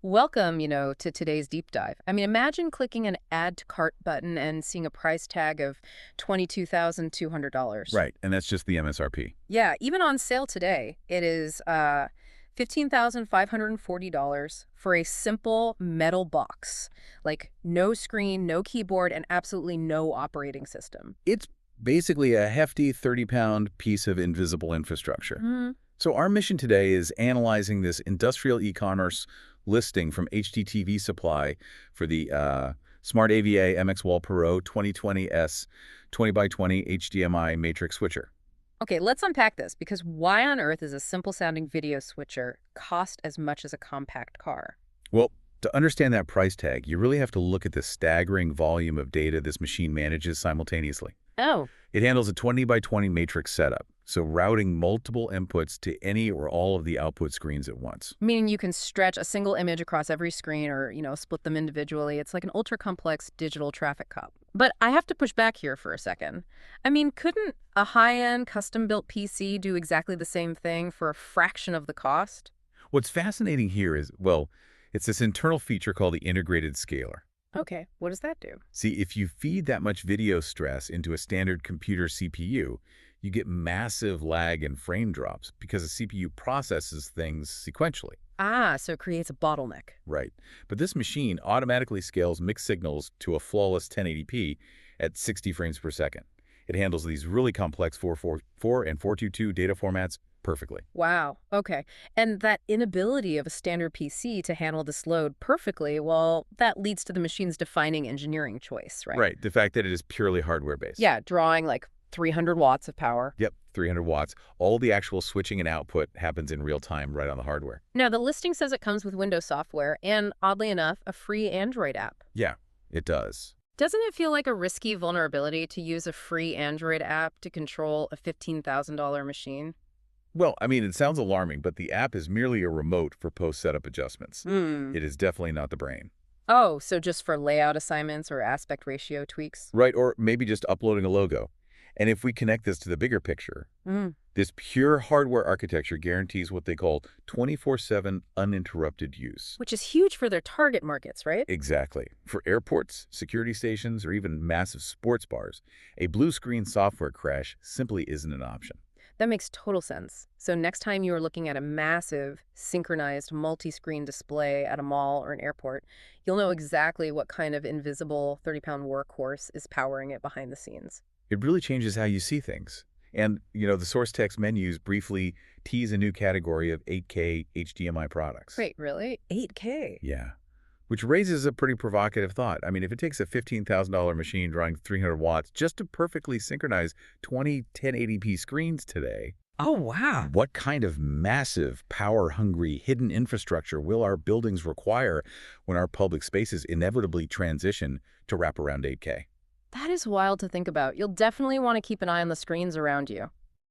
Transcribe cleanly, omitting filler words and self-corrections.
Welcome, to today's deep dive. I mean, imagine clicking an add to cart button and seeing a price tag of $22,200. Right, and that's just the MSRP. Yeah, even on sale today, it is $15,540 for a simple metal box. Like no screen, no keyboard, and absolutely no operating system. It's basically a hefty 30-pound piece of invisible infrastructure. So our mission today is analyzing this industrial e-commerce listing from HDTVSupply for the Smart-AVI MXWallPRO-2020-S 20x20 HDMI Matrix Switcher. Okay, let's unpack this, because why on earth is a simple-sounding video switcher cost as much as a compact car? Well, to understand that price tag, you really have to look at the staggering volume of data this machine manages simultaneously. Oh. It handles a 20x20 matrix setup, so routing multiple inputs to any or all of the output screens at once. Meaning you can stretch a single image across every screen or, split them individually. It's like an ultra-complex digital traffic cop. But I have to push back here for a second. I mean, couldn't a high-end custom-built PC do exactly the same thing for a fraction of the cost? What's fascinating here is, well, it's this internal feature called the integrated scaler. Okay, what does that do? See, if you feed that much video stress into a standard computer CPU, you get massive lag and frame drops because the CPU processes things sequentially. Ah, so it creates a bottleneck. Right. But this machine automatically scales mixed signals to a flawless 1080p at 60 frames per second. It handles these really complex 444 and 422 data formats perfectly. Wow, okay. And that inability of a standard PC to handle this load perfectly, well, that leads to the machine's defining engineering choice, right? Right. The fact that it is purely hardware-based. Yeah, drawing like 300 watts of power. Yep, 300 watts. All the actual switching and output happens in real time right on the hardware. Now, the listing says it comes with Windows software and, oddly enough, a free Android app. Yeah, it does. Doesn't it feel like a risky vulnerability to use a free Android app to control a $15,000 machine? Well, I mean, it sounds alarming, but the app is merely a remote for post-setup adjustments. It is definitely not the brain. Oh, so just for layout assignments or aspect ratio tweaks? Right, or maybe just uploading a logo. And if we connect this to the bigger picture, this pure hardware architecture guarantees what they call 24/7 uninterrupted use. Which is huge for their target markets, right? Exactly. For airports, security stations, or even massive sports bars, a blue screen software crash simply isn't an option. That makes total sense. So next time you are looking at a massive, synchronized, multi-screen display at a mall or an airport, you'll know exactly what kind of invisible 30-pound workhorse is powering it behind the scenes. It really changes how you see things. And, the source text menus briefly tease a new category of 8K HDMI products. Wait, really? 8K? Yeah. Which raises a pretty provocative thought. I mean, if it takes a $15,000 machine drawing 300 watts just to perfectly synchronize 20 1080p screens today, Oh, wow. what kind of massive, power-hungry, hidden infrastructure will our buildings require when our public spaces inevitably transition to wraparound 8K? That is wild to think about. You'll definitely want to keep an eye on the screens around you.